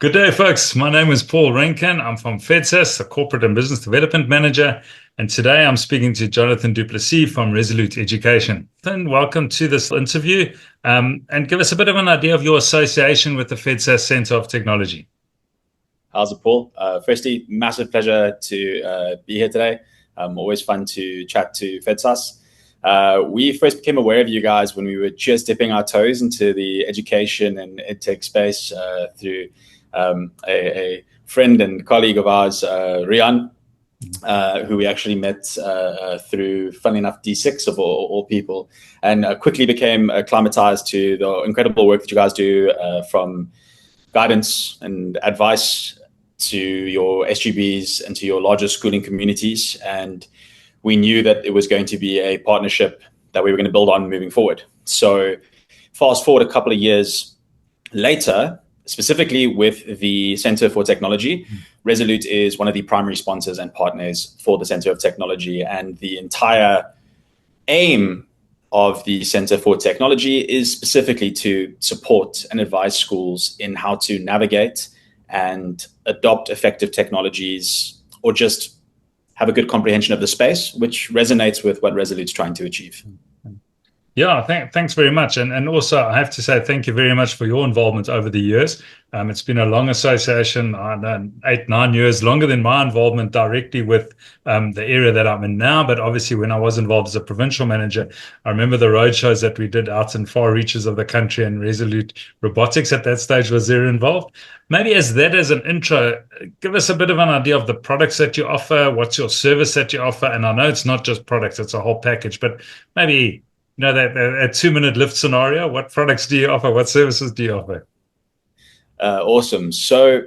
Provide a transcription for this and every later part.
Good day, folks. My name is Paul Rencken. I'm from FEDSAS, the Corporate and Business Development Manager. And today I'm speaking to Jonathan du Plessis from Resolute Education. Then welcome to this interview and give us a bit of an idea of your association with the FEDSAS Centre of Technology. How's it, Paul? Firstly, massive pleasure to be here today. Always fun to chat to FEDSAS. We first became aware of you guys when we were just dipping our toes into the education and edtech space through a friend and colleague of ours, Rian, who we actually met through, funnily enough, D6 of all people, and quickly became acclimatized to the incredible work that you guys do, from guidance and advice to your SGBs and to your larger schooling communities. And we knew that it was going to be a partnership that we were going to build on moving forward. So fast forward a couple of years later, specifically with the Center for Technology, Resolute is one of the primary sponsors and partners for the Center of Technology. And the entire aim of the Center for Technology is specifically to support and advise schools in how to navigate and adopt effective technologies, or just have a good comprehension of the space, which resonates with what Resolute's trying to achieve. Yeah, thanks very much. And also, I have to say thank you very much for your involvement over the years. It's been a long association, 8-9 years, longer than my involvement directly with the area that I'm in now. But obviously, when I was involved as a provincial manager, I remember the roadshows that we did out in far reaches of the country, and Resolute Robotics at that stage was there involved. Maybe as an intro, give us a bit of an idea of the products that you offer, what's your service that you offer. And I know it's not just products, it's a whole package, but maybe that a 2-minute lift scenario. What products do you offer? What services do you offer? Awesome. So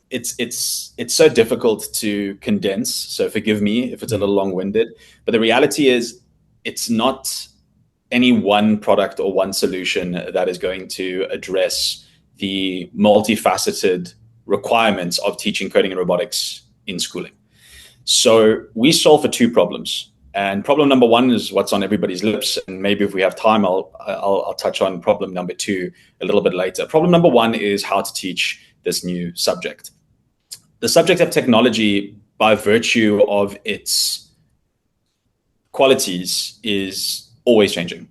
it's so difficult to condense. So forgive me if it's a little long-winded, but the reality is it's not any one product or one solution that is going to address the multifaceted requirements of teaching coding and robotics in schooling. So we solve for two problems. And problem number one is what's on everybody's lips. And maybe if we have time, I'll touch on problem number two a little bit later. Problem number one is how to teach this new subject. The subject of technology, by virtue of its qualities, is always changing.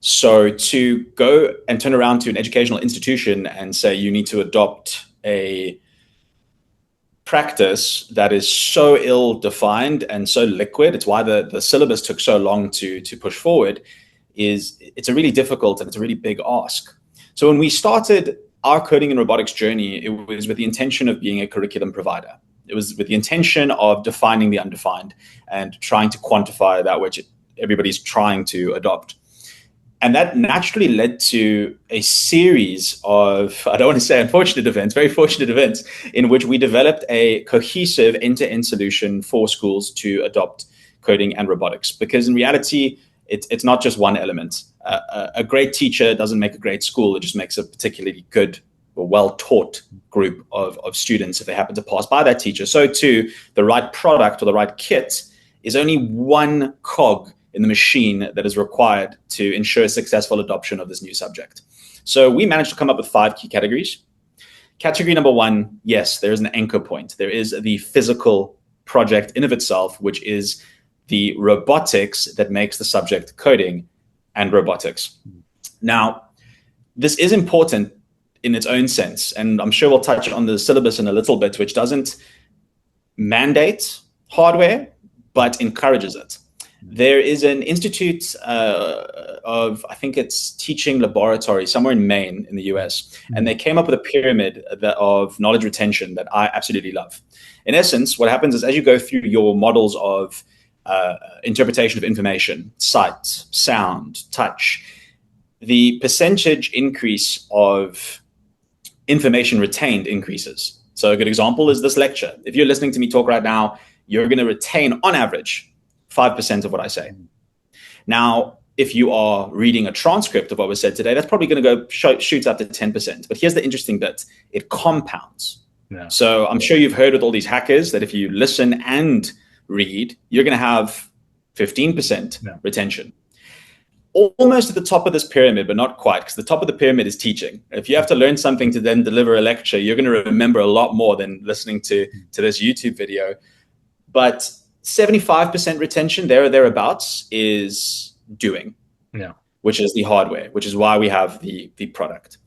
So to go and turn around to an educational institution and say you need to adopt a practice that is so ill-defined and so liquid, it's why the syllabus took so long to push forward, it's a really difficult and it's a really big ask. So when we started our coding and robotics journey, it was with the intention of being a curriculum provider. It was with the intention of defining the undefined and trying to quantify that which everybody's trying to adopt. And that naturally led to a series of, I don't want to say unfortunate events, very fortunate events, in which we developed a cohesive end-to-end solution for schools to adopt coding and robotics. Because in reality, it's not just one element. A great teacher doesn't make a great school. It just makes a particularly good or well-taught group of students if they happen to pass by that teacher. So too, the right product or the right kit is only one cog in the machine that is required to ensure successful adoption of this new subject. So we managed to come up with 5 key categories. Category number one, yes, there is an anchor point. There is the physical project in of itself, which is the robotics that makes the subject coding and robotics. Now, this is important in its own sense, and I'm sure we'll touch on the syllabus in a little bit, which doesn't mandate hardware, but encourages it. There is an institute of, I think it's teaching laboratory somewhere in Maine in the US, and they came up with a pyramid of knowledge retention that I absolutely love. In essence, what happens is as you go through your models of interpretation of information, sight, sound, touch, the percentage increase of information retained increases. So a good example is this lecture. If you're listening to me talk right now, you're going to retain on average 5% of what I say. Now, if you are reading a transcript of what was said today, that's probably going to go shoot up to 10%. But here's the interesting bit. It compounds. Yeah. So I'm sure you've heard with all these hackers that if you listen and read, you're going to have 15% retention. almost at the top of this pyramid, but not quite, because the top of the pyramid is teaching. If you have to learn something to then deliver a lecture, you're going to remember a lot more than listening to this YouTube video. But 75% retention, there or thereabouts, is doing, which is the hardware, which is why we have the product.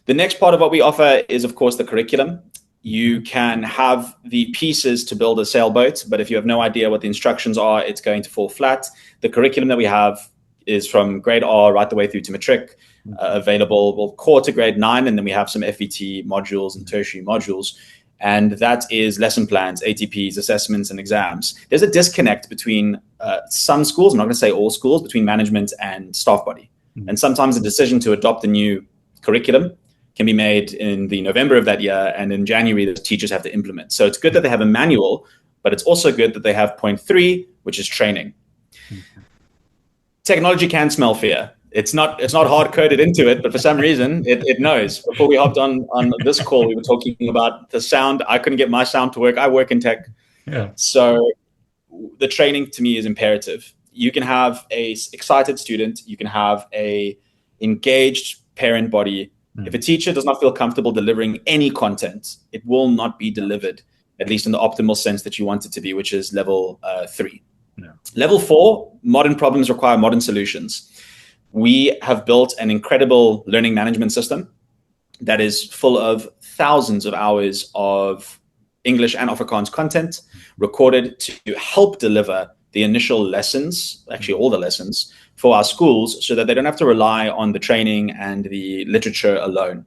The next part of what we offer is, of course, the curriculum. You can have the pieces to build a sailboat, but if you have no idea what the instructions are, it's going to fall flat. The curriculum that we have is from grade R right the way through to matric, available core to grade 9, and then we have some FET modules and tertiary modules. And that is lesson plans, ATPs, assessments, and exams. There's a disconnect between some schools, I'm not going to say all schools, between management and staff body. And sometimes the decision to adopt a new curriculum can be made in the November of that year, and in January, the teachers have to implement. So it's good that they have a manual, but it's also good that they have point 3, which is training. Technology can smell fear. It's not hard coded into it, but for some reason it knows. Before we hopped on this call, we were talking about the sound. I couldn't get my sound to work. I work in tech. So the training to me is imperative. You can have a excited student. You can have a engaged parent body. If a teacher does not feel comfortable delivering any content, it will not be delivered, at least in the optimal sense that you want it to be, which is level 3. Level 4, modern problems require modern solutions. We have built an incredible learning management system that is full of thousands of hours of English and Afrikaans content recorded to help deliver the initial lessons, actually all the lessons, for our schools, so that they don't have to rely on the training and the literature alone.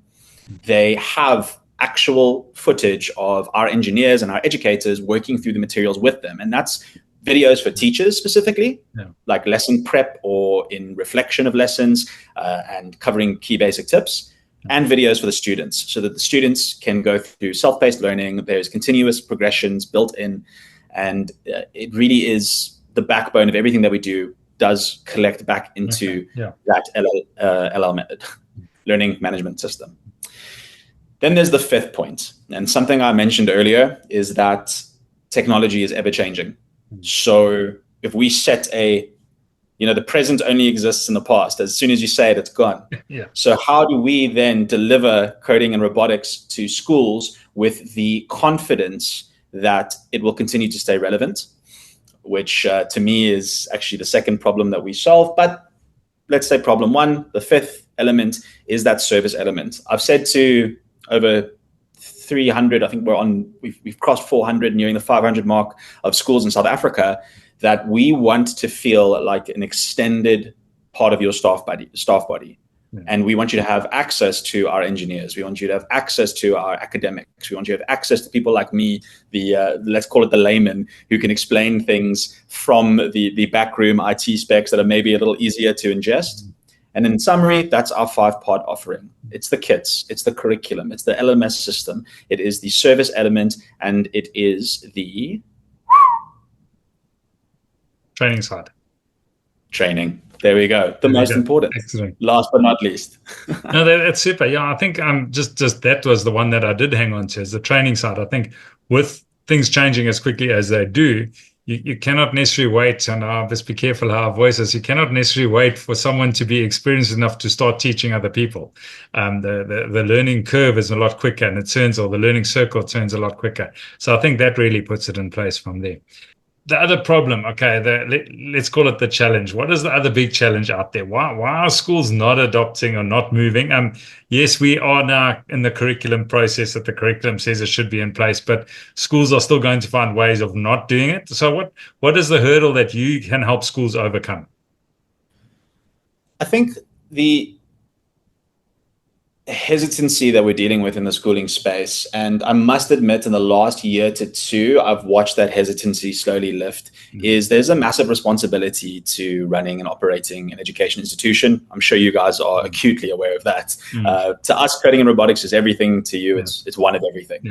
They have actual footage of our engineers and our educators working through the materials with them. And that's videos for teachers specifically, like lesson prep or in reflection of lessons and covering key basic tips, and videos for the students so that the students can go through self-paced learning. There's continuous progressions built in, and it really is the backbone of everything that we do, does collect back into that LL learning management system. Then there's the 5th point, and something I mentioned earlier is that technology is ever changing. So if we set the present only exists in the past. As soon as you say it, it's gone. So how do we then deliver coding and robotics to schools with the confidence that it will continue to stay relevant? Which to me is actually the second problem that we solve. But let's say problem 1, the 5th element is that service element. I've said to over 300, I think we've crossed 400, nearing the 500 mark of schools in South Africa, that we want to feel like an extended part of your staff body. And we want you to have access to our engineers. We want you to have access to our academics. We want you to have access to people like me, let's call it the layman, who can explain things from the backroom IT specs that are maybe a little easier to ingest. And in summary, that's our 5-part offering. It's the kits, it's the curriculum, it's the LMS system, it is the service element, and it is the training side. Training. There we go. The most important. Excellent. Last but not least. No, that's super. Yeah, I think just that was the one that I did hang on to, is the training side. I think with things changing as quickly as they do, you cannot necessarily wait, and let's be careful how our voices, you cannot necessarily wait for someone to be experienced enough to start teaching other people. The learning curve is a lot quicker, and the learning circle turns a lot quicker. So I think that really puts it in place from there. The other problem, let's call it the challenge. What is the other big challenge out there? Why are schools not adopting or not moving? Yes, we are now in the curriculum process that the curriculum says it should be in place, but schools are still going to find ways of not doing it. So what is the hurdle that you can help schools overcome? I think the hesitancy that we're dealing with in the schooling space, and I must admit in the last year to 2, I've watched that hesitancy slowly lift, is there's a massive responsibility to running and operating an education institution. I'm sure you guys are acutely aware of that. To us, coding and robotics is everything. To you, it's one of everything.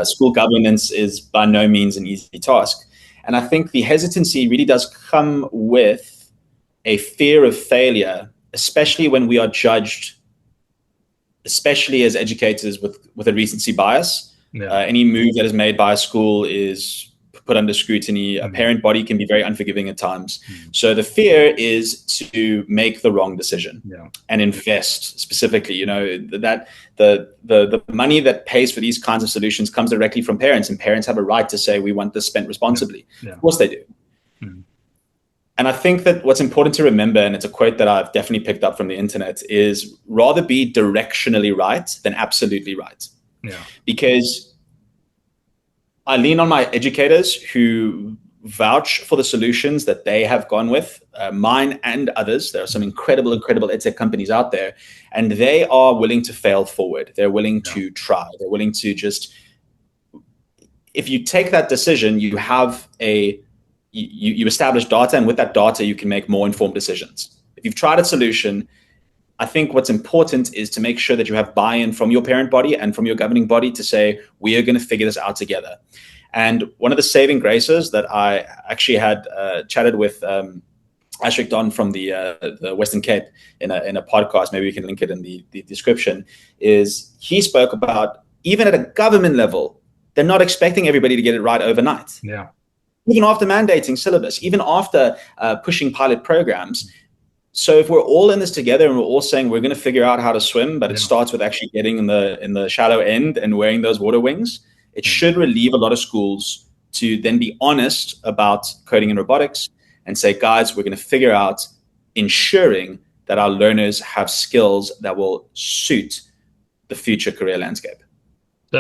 School governance is by no means an easy task. And I think the hesitancy really does come with a fear of failure, especially when we are judged, especially as educators with a recency bias. Any move that is made by a school is put under scrutiny. A parent body can be very unforgiving at times. So the fear is to make the wrong decision and invest specifically. That the money that pays for these kinds of solutions comes directly from parents, and parents have a right to say, we want this spent responsibly. Of course they do. And I think that what's important to remember, and it's a quote that I've definitely picked up from the internet, is rather be directionally right than absolutely right. Because I lean on my educators who vouch for the solutions that they have gone with, mine and others. There are some incredible edtech companies out there, and they are willing to fail forward. They're willing to try. They're willing to just, if you take that decision, you have you establish data, and with that data, you can make more informed decisions. If you've tried a solution, I think what's important is to make sure that you have buy-in from your parent body and from your governing body to say, we are going to figure this out together. And one of the saving graces that I actually had chatted with Ashrik Don from the Western Cape in a podcast, maybe we can link it in the description, is he spoke about, even at a government level, they're not expecting everybody to get it right overnight. Even after mandating syllabus, even after pushing pilot programs. So if we're all in this together and we're all saying we're going to figure out how to swim, but it starts with actually getting in the shallow end and wearing those water wings, it should relieve a lot of schools to then be honest about coding and robotics and say, guys, we're going to figure out ensuring that our learners have skills that will suit the future career landscape.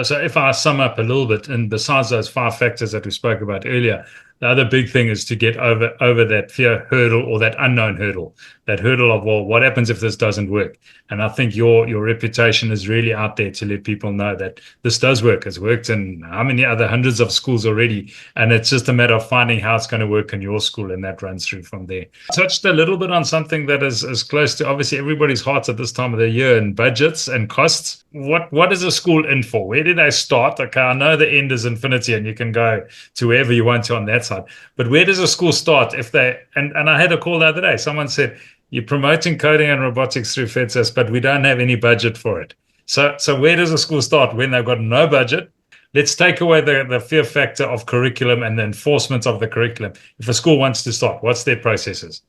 So if I sum up a little bit, and besides those 5 factors that we spoke about earlier, the other big thing is to get over that fear hurdle, or that unknown hurdle, that hurdle of, well, what happens if this doesn't work? And I think your reputation is really out there to let people know that this does work. It's worked in how many other hundreds of schools already, and it's just a matter of finding how it's going to work in your school, and that runs through from there. Touched a little bit on something that is close to obviously everybody's hearts at this time of the year, and budgets and costs. What is a school in for? Where do they start? Okay, I know the end is infinity and you can go to wherever you want to on that side, but where does a school start if they, and I had a call the other day, someone said, you're promoting coding and robotics through FEDSAS, but we don't have any budget for it. So where does a school start when they've got no budget? Let's take away the fear factor of curriculum and the enforcement of the curriculum. If a school wants to start, what's their processes?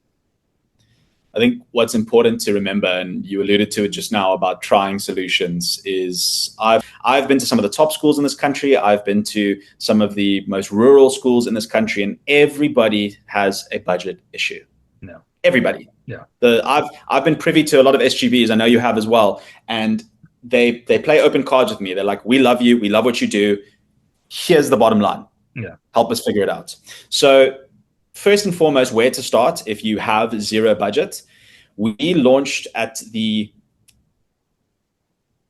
I think what's important to remember, and you alluded to it just now about trying solutions, is I've been to some of the top schools in this country. I've been to some of the most rural schools in this country, and everybody has a budget issue. No. Everybody. Yeah. I've been privy to a lot of SGBs. I know you have as well. And they play open cards with me. They're like, we love you. We love what you do. Here's the bottom line. Yeah. Help us figure it out. So first and foremost, where to start if you have zero budget. We launched at the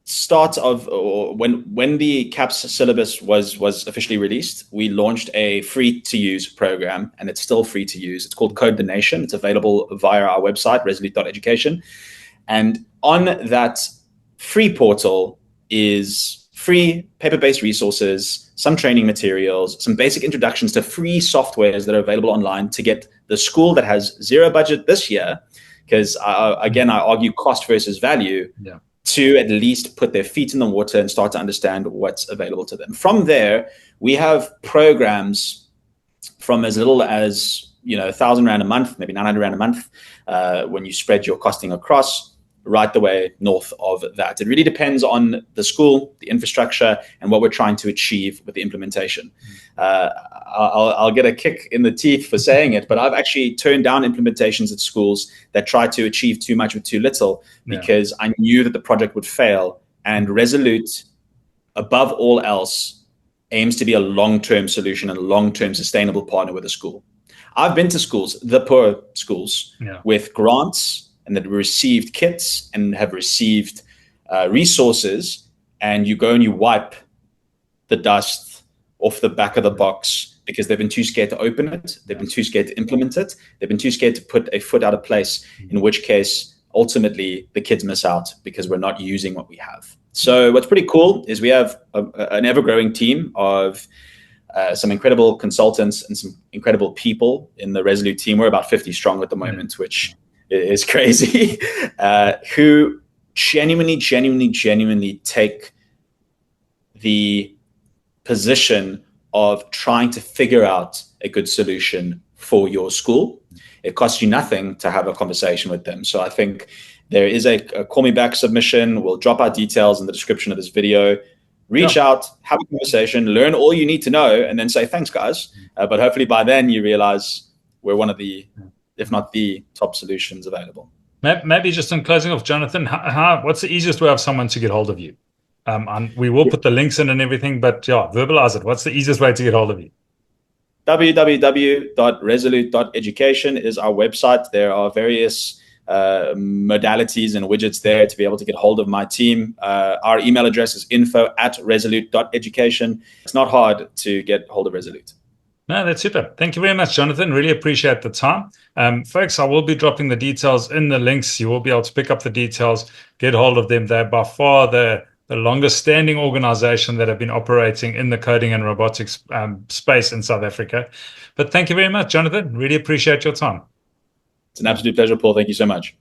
start of, or when the CAPS syllabus was officially released, we launched a free to use program, and it's still free to use. It's called Code the Nation. It's available via our website, Resolute Education. And on that free portal is free paper-based resources, some training materials, some basic introductions to free softwares that are available online to get the school that has zero budget this year, because again, I argue cost versus value, to at least put their feet in the water and start to understand what's available to them. From there, we have programs from as little as 1,000 Rand a month, maybe 900 Rand a month, when you spread your costing across, right the way north of that. It really depends on the school, the infrastructure, and what we're trying to achieve with the implementation. I'll get a kick in the teeth for saying it, but I've actually turned down implementations at schools that try to achieve too much with too little, because I knew that the project would fail. And Resolute, above all else, aims to be a long-term solution and a long-term sustainable partner with a school. I've been to schools, the poor schools, with grants, and that received kits and have received resources, and you go and you wipe the dust off the back of the box because they've been too scared to open it, they've been too scared to implement it, they've been too scared to put a foot out of place, in which case, ultimately, the kids miss out because we're not using what we have. So what's pretty cool is we have an ever-growing team of some incredible consultants and some incredible people in the Resolute team. We're about 50 strong at the moment, which is crazy, who genuinely take the position of trying to figure out a good solution for your school. It costs you nothing to have a conversation with them. So I think there is a call me back submission. We'll drop our details in the description of this video. Reach out, have a conversation, learn all you need to know, and then say, thanks, guys. But hopefully by then you realize we're one of the, if not the top solutions available. Maybe just in closing off, Jonathan, what's the easiest way of someone to get hold of you? We will put the links in and everything, but yeah, verbalize it. What's the easiest way to get hold of you? www.resolute.education is our website. There are various modalities and widgets there to be able to get hold of my team. Our email address is info@resolute.education. It's not hard to get hold of Resolute. No, that's super. Thank you very much, Jonathan. Really appreciate the time. Folks, I will be dropping the details in the links. You will be able to pick up the details, get hold of them. They're by far the longest standing organization that have been operating in the coding and robotics space in South Africa. But thank you very much, Jonathan. Really appreciate your time. It's an absolute pleasure, Paul. Thank you so much.